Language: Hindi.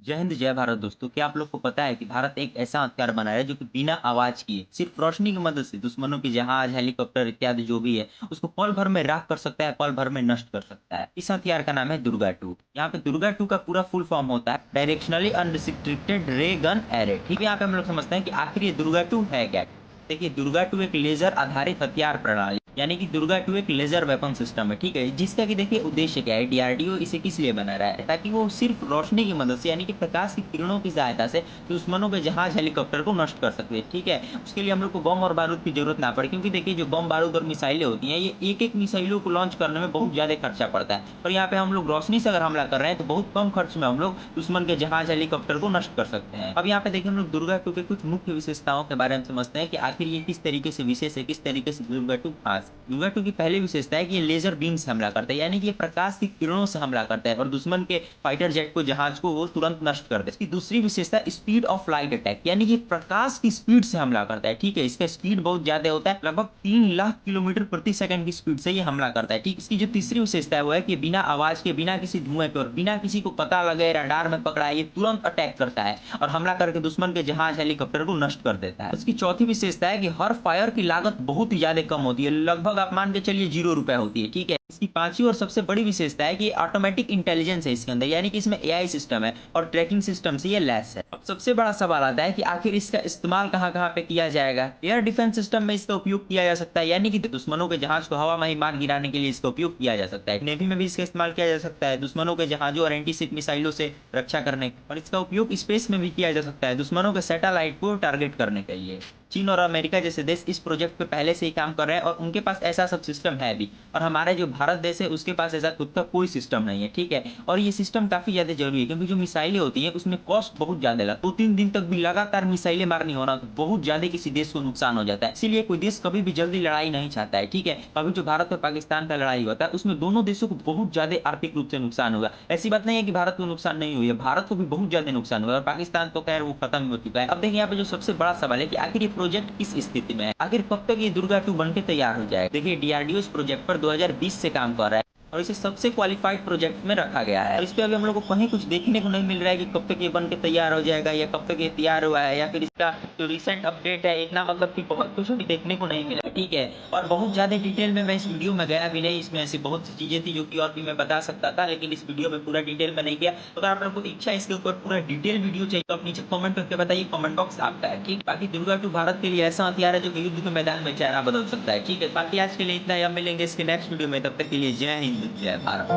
जय हिंद जय भारत दोस्तों। क्या आप लोग को पता है कि भारत एक ऐसा हथियार बना है जो कि बिना आवाज किए सिर्फ रोशनी की मदद से दुश्मनों के जहाज, हेलीकॉप्टर इत्यादि जो भी है उसको पल भर में राख कर सकता है, पल भर में नष्ट कर सकता है। इस हथियार का नाम है दुर्गा 2। यहाँ पे दुर्गा 2 का पूरा फुल फॉर्म होता है डायरेक्शनली अनरिस्ट्रिक्टेड रे गन एरे। ठीक है, यहाँ पे हम लोग समझते हैं कि आखिर ये दुर्गा 2 है क्या। देखिए, दुर्गा 2 एक लेजर आधारित हथियार प्रणाली यानी कि दुर्गा 2 एक लेजर वेपन सिस्टम है। ठीक है, जिसका कि देखिए उद्देश्य क्या है, डीआरडीओ इसे किस लिए बना रहा है, ताकि वो सिर्फ रोशनी की मदद से यानी कि प्रकाश की किरणों की सहायता से दुश्मनों के जहाज, हेलीकॉप्टर को नष्ट कर सकते हैं। ठीक है, उसके लिए हम लोग को बम और बारूद की जरूरत ना पड़े, क्योंकि देखिए जो बम बारूद और मिसाइलें होती हैं ये एक एक मिसाइलों को लॉन्च करने में बहुत ज्यादा खर्चा पड़ता है। और यहाँ पे हम लोग रोशनी से अगर हमला कर रहे हैं तो बहुत कम खर्च में हम लोग दुश्मन के जहाज, हेलीकॉप्टर को नष्ट कर सकते हैं। अब यहाँ पे देखिए हम लोग दुर्गा 2 के कुछ मुख्य विशेषताओं के बारे में समझते हैं कि आखिर ये किस तरीके से विशेष है, किस तरीके से दुर्गा 2 खास। दुर्गा 2 की पहली विशेषता है कि ये लेजर बीम से हमला करता है, यानी कि ये प्रकाश की किरणों से हमला करता है और दुश्मन के फाइटर जेट को, जहाज को वो तुरंत नष्ट कर दे। इसकी दूसरी विशेषता स्पीड ऑफ लाइट अटैक, यानी कि प्रकाश की स्पीड से हमला करता है। ठीक है, इसका स्पीड बहुत ज्यादा होता है, लगभग 3 लाख किलोमीटर प्रति सेकंड की स्पीड से ये हमला करता है। ठीक, इसकी जो तीसरी विशेषता है वो है कि बिना आवाज के, बिना किसी धुएं के और बिना किसी को पता लगे, रडार में पकड़ा, ये तुरंत अटैक करता है और हमला करके दुश्मन के जहाज, हेलीकॉप्टर को नष्ट कर देता है। उसकी चौथी विशेषता है कि हर फायर की लागत बहुत ही ज्यादा कम होती है, लगभग आप मान के चलिए 0 रुपए होती है। ठीक है, इसकी पांचवी और सबसे बड़ी विशेषता है कि ऑटोमेटिक इंटेलिजेंस है इसके अंदर, यानी कि इसमें एआई सिस्टम है और ट्रैकिंग सिस्टम से ये लैस है। अब सबसे बड़ा सवाल आता है कि आखिर इसका इस्तेमाल कहां कहां पे किया जाएगा। एयर डिफेंस सिस्टम में इसका उपयोग किया जा सकता है, यानी कि दुश्मनों के जहाज को हवा में ही मार गिराने के लिए इसका उपयोग किया जा सकता है। नेवी में भी इसका इस्तेमाल किया जा सकता है दुश्मनों के जहाजों और एंटीशिप मिसाइलों से रक्षा करने, और इसका उपयोग स्पेस में भी किया जा सकता है दुश्मनों के सैटेलाइट को टारगेट करने के लिए। चीन और अमेरिका जैसे देश इस प्रोजेक्ट पे पहले से ही काम कर रहे हैं और उनके पास ऐसा सब सिस्टम है भी, और हमारे जो भारत देश है उसके पास ऐसा खुद का कोई सिस्टम नहीं है। ठीक है, और ये सिस्टम काफी ज्यादा जरूरी है, क्योंकि जो मिसाइलें होती हैं उसमें कॉस्ट बहुत ज्यादा लगता है। 2-3 दिन तक भी लगातार मिसाइलें मारनी होना तो बहुत ज्यादा किसी देश को नुकसान हो जाता है। इसीलिए कोई देश कभी भी जल्दी लड़ाई नहीं चाहता है। ठीक है, अभी जो भारत और पाकिस्तान का लड़ाई होता है उसमें दोनों देशों को बहुत ज्यादा आर्थिक रूप से नुकसान होगा। ऐसी बात नहीं है कि भारत को नुकसान नहीं हुई है, भारत को भी बहुत ज्यादा नुकसान हुआ और पाकिस्तान तो खैर वो खत्म हो चुका है। अब देखिए यहाँ पे जो सबसे बड़ा सवाल है कि आखिर ये प्रोजेक्ट किस स्थिति में है, आखिर कब तक ये दुर्गा 2 बनके तैयार हो जाएगा। देखिए डीआरडीओ इस प्रोजेक्ट पर 2020 से काम कर रहा है और इसे सबसे क्वालिफाइड प्रोजेक्ट में रखा गया है। और इस पे अभी हम लोग को कहीं कुछ देखने को नहीं मिल रहा है कि कब तक ये बन के तैयार हो जाएगा या कब तक ये तैयार हुआ है, या फिर इसका जो रिसेंट अपडेट है इतना मतलब कि बहुत कुछ भी देखने को नहीं मिला। ठीक है, और बहुत ज्यादा डिटेल में मैं इस वीडियो में गया भी नहीं, इसमें ऐसी बहुत सी चीजें थी जो कि और भी मैं बता सकता था, लेकिन इस वीडियो में पूरा डिटेल में नहीं किया। तो अगर आप लोगों को इच्छा है इसके ऊपर पूरा डिटेल वीडियो चाहिए तो आप नीचे कमेंट करके बताइए, कमेंट बॉक्स आपका है। ठीक, बाकी दुर्गा 2 भारत के लिए ऐसा हथियार है जो कि युद्ध के मैदान में चेहरा बदल सकता है। ठीक है, बाकी आज के लिए इतना ही, अब मिलेंगे इसके नेक्स्ट वीडियो में, तब तक के लिए जय हिंद जय भारत।